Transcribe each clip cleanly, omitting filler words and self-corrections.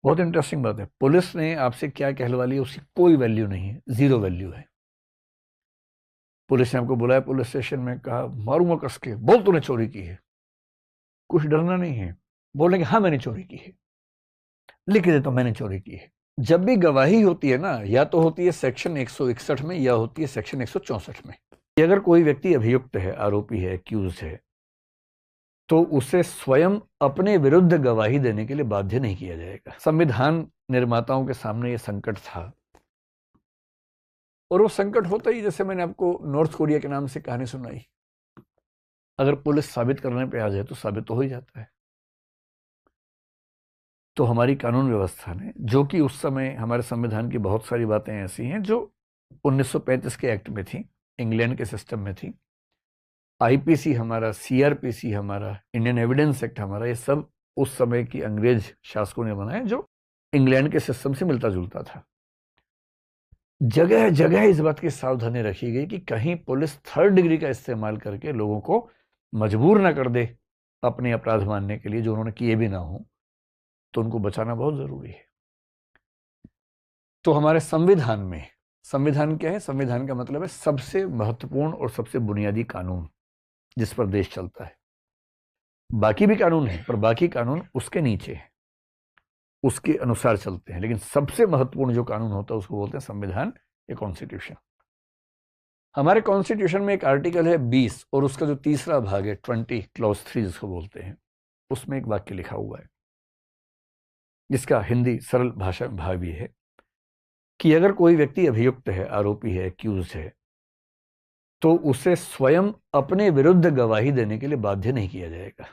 बहुत इंटरेस्टिंग बात है। पुलिस ने आपसे क्या कहलवा लिया उसकी कोई वैल्यू नहीं है, जीरो वैल्यू है। पुलिस ने आपको बुलाया पुलिस स्टेशन में, कहा मारूंगा कस के, बोल तूने चोरी की है। कुछ डरना नहीं है, बोलने कि हाँ मैंने चोरी की है, लिख दे तो मैंने चोरी की है। जब भी गवाही होती है ना, या तो होती है सेक्शन 161 में या होती है सेक्शन 164 में। कि अगर कोई व्यक्ति अभियुक्त है, आरोपी है, एक्यूज है, तो उसे स्वयं अपने विरुद्ध गवाही देने के लिए बाध्य नहीं किया जाएगा। संविधान निर्माताओं के सामने यह संकट था, और वो संकट होता ही, जैसे मैंने आपको नॉर्थ कोरिया के नाम से कहानी सुनाई। अगर पुलिस साबित करने पे आ जाए तो साबित तो हो ही जाता है। तो हमारी कानून व्यवस्था ने, जो कि उस समय हमारे संविधान की बहुत सारी बातें ऐसी हैं जो 1935 के एक्ट में थी, इंग्लैंड के सिस्टम में थी, आईपीसी हमारा, सीआरपीसी हमारा, इंडियन एविडेंस एक्ट हमारा, ये सब उस समय की अंग्रेज शासकों ने बनाए, जो इंग्लैंड के सिस्टम से मिलता जुलता था। जगह जगह इस बात की सावधानी रखी गई कि कहीं पुलिस थर्ड डिग्री का इस्तेमाल करके लोगों को मजबूर ना कर दे अपने अपराध मानने के लिए, जो उन्होंने किए भी ना हो। तो उनको बचाना बहुत जरूरी है। तो हमारे संविधान में, संविधान क्या है? संविधान का मतलब है सबसे महत्वपूर्ण और सबसे बुनियादी कानून जिस पर देश चलता है। बाकी भी कानून है, पर बाकी कानून उसके नीचे है, उसके अनुसार चलते हैं। लेकिन सबसे महत्वपूर्ण जो कानून होता है उसको बोलते हैं संविधान या कॉन्स्टिट्यूशन। हमारे कॉन्स्टिट्यूशन में एक आर्टिकल है 20, और उसका जो तीसरा भाग है 20, क्लॉज 3 जिसको बोलते हैं, उसमें एक वाक्य लिखा हुआ है, जिसका हिंदी सरल भाषा में भाव ये है कि अगर कोई व्यक्ति अभियुक्त है, आरोपी है, एक्यूज है, तो उसे स्वयं अपने विरुद्ध गवाही देने के लिए बाध्य नहीं किया जाएगा।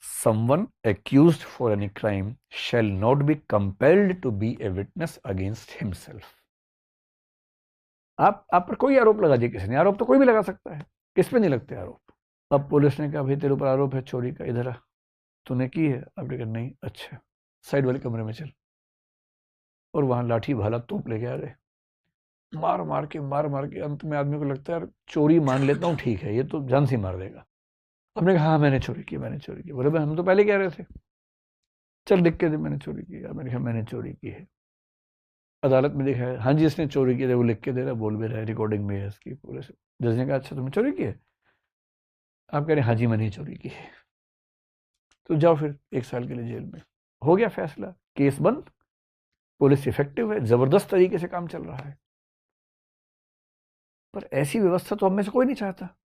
Someone accused for any crime shall not be compelled to be a witness against himself. आप पर कोई आरोप लगा दिया किसी ने, आरोप तो कोई भी लगा सकता है, किस पे नहीं लगते आरोप। अब पुलिस ने कहा भाई तेरे ऊपर आरोप है चोरी का, इधर आ, तूने की है? आपने कहा नहीं। अच्छा, साइड वाले कमरे में चल। और वहां लाठी भाला तोप लेके आ रहे, मार मार के अंत में आदमी को लगता है यार चोरी मान लेता हूँ, ठीक है, ये तो जान से मार देगा। आपने कहा हाँ मैंने चोरी की, मैंने चोरी की। बोले भाई हम तो पहले कह रहे थे, चल लिख के दे मैंने चोरी की। मैंने कहा मैंने चोरी की है। अदालत में देखा है, हाँ जी इसने चोरी की है, वो लिख के दे रहा, बोल भी रहा है, रिकॉर्डिंग में है इसकी पूरे से। जज ने कहा अच्छा तुमने चोरी की है? आप कह रहे हाँ जी मैंने चोरी की है, तो जाओ फिर 1 साल के लिए जेल में। हो गया फैसला, केस बंद, पुलिस इफेक्टिव है, जबरदस्त तरीके से काम चल रहा है। पर ऐसी व्यवस्था तो हम में से कोई नहीं चाहता।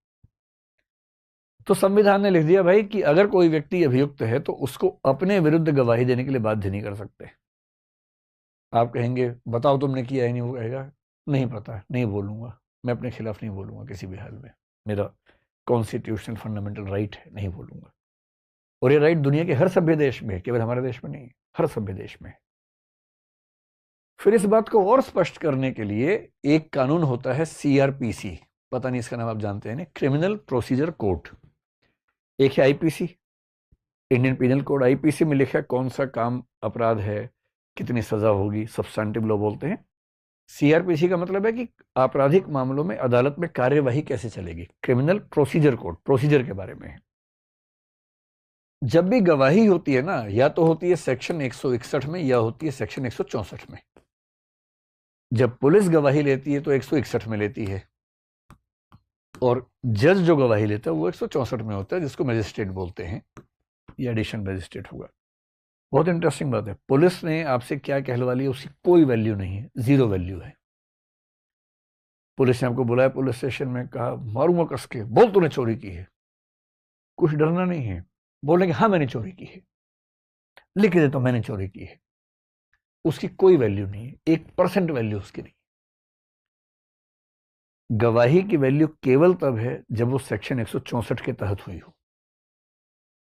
तो संविधान ने लिख दिया भाई कि अगर कोई व्यक्ति अभियुक्त है तो उसको अपने विरुद्ध गवाही देने के लिए बाध्य नहीं कर सकते। आप कहेंगे बताओ तुमने किया है? नहीं, वो कहेगा नहीं पता, नहीं बोलूंगा, मैं अपने खिलाफ नहीं बोलूंगा किसी भी हाल में, मेरा कॉन्स्टिट्यूशनल फंडामेंटल राइट है, नहीं बोलूंगा। और ये राइट दुनिया के हर सभ्य देश में है, केवल हमारे देश में नहीं, हर सभ्य देश में है। फिर इस बात को और स्पष्ट करने के लिए एक कानून होता है सीआरपीसी, पता नहीं इसका नाम आप जानते हैं, क्रिमिनल प्रोसीजर कोड। एक है IPC, Indian penal code. IPC में लिखा है कौन सा काम अपराध है, कितनी सजा होगी, सब्सटेंटिव लॉ बोलते हैं। सीआरपीसी का मतलब है कि आपराधिक मामलों में अदालत में कार्यवाही कैसे चलेगी, क्रिमिनल प्रोसीजर कोड, प्रोसीजर के बारे में है। जब भी गवाही होती है ना, या तो होती है सेक्शन 161 में या होती है सेक्शन 164 में। जब पुलिस गवाही लेती है तो 161 में लेती है, और जज जो गवाही लेता है वो 164 में होता है, जिसको मजिस्ट्रेट बोलते हैं, या एडिशनल मजिस्ट्रेट होगा। बहुत इंटरेस्टिंग बात है। पुलिस ने आपसे क्या कहलवा लिया उसकी कोई वैल्यू नहीं है, जीरो वैल्यू है। पुलिस ने आपको बुलाया पुलिस स्टेशन में, कहा मारूंगा कस के, बोल तूने चोरी की है। कुछ डरना नहीं है, बोलने कि हाँ मैंने चोरी की है, लिख दे तो मैंने चोरी की है। उसकी कोई वैल्यू नहीं है, 1% वैल्यू उसकी नहीं। गवाही की वैल्यू केवल तब है जब वो सेक्शन 164 के तहत हुई हो,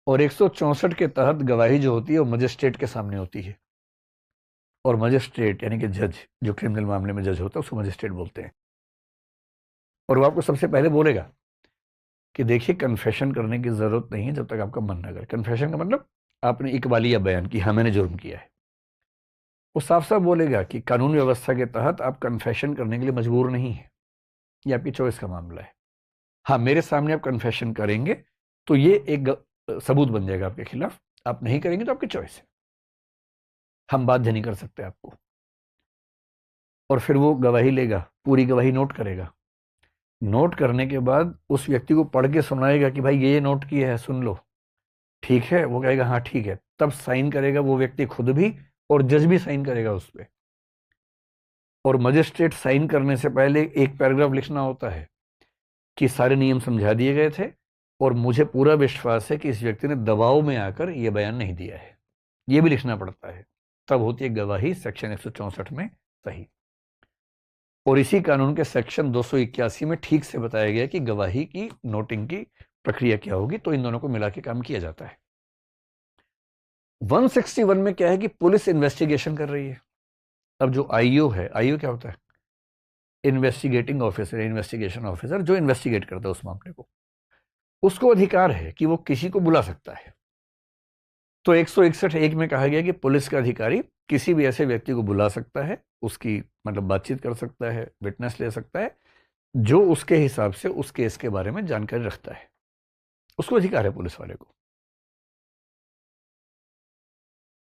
और 164 के तहत गवाही जो होती है वो मजिस्ट्रेट के सामने होती है, और मजिस्ट्रेट यानी कि जज, जो क्रिमिनल मामले में जज होता है उसको मजिस्ट्रेट बोलते हैं। और वो आपको सबसे पहले बोलेगा कि देखिए कन्फेशन करने की जरूरत नहीं है जब तक आपका मन ना करे। कन्फेशन का मतलब आपने इकबालिया बयान की, हाँ मैंने जुर्म किया है। वो साफ साफ बोलेगा कि कानून व्यवस्था के तहत आप कन्फेशन करने के लिए मजबूर नहीं है, ये आपकी चॉइस का मामला है। हाँ मेरे सामने आप कन्फेशन करेंगे तो ये एक सबूत बन जाएगा आपके खिलाफ, आप नहीं करेंगे तो आपकी चॉइस है। हम बाध्य नहीं कर सकते आपको। और फिर वो गवाही लेगा, पूरी गवाही नोट करेगा। नोट करने के बाद उस व्यक्ति को पढ़ के सुनाएगा कि भाई ये नोट किया है, सुन लो, ठीक है? वो कहेगा हाँ ठीक है, तब साइन करेगा वो व्यक्ति खुद भी, और जज भी साइन करेगा उस पर। और मजिस्ट्रेट साइन करने से पहले एक पैराग्राफ लिखना होता है कि सारे नियम समझा दिए गए थे और मुझे पूरा विश्वास है कि इस व्यक्ति ने दबाव में आकर यह बयान नहीं दिया है। यह भी लिखना पड़ता है, तब होती है गवाही सेक्शन 164 में सही। और इसी कानून के सेक्शन 281 में ठीक से बताया गया कि गवाही की नोटिंग की प्रक्रिया क्या होगी, तो इन दोनों को मिला के काम किया जाता है। 161 में क्या है कि पुलिस इन्वेस्टिगेशन कर रही है। अब जो आईओ है, आईओ क्या होता है? इन्वेस्टिगेटिंग ऑफिसर, इन्वेस्टिगेशन ऑफिसर, जो इन्वेस्टिगेट करता है उस मामले को, उसको अधिकार है कि वो किसी को बुला सकता है। तो 161(1) में कहा गया कि पुलिस का अधिकारी किसी भी ऐसे व्यक्ति को बुला सकता है, उसकी मतलब बातचीत कर सकता है, विटनेस ले सकता है, जो उसके हिसाब से उस केस के बारे में जानकारी रखता है। उसको अधिकार है पुलिस वाले को।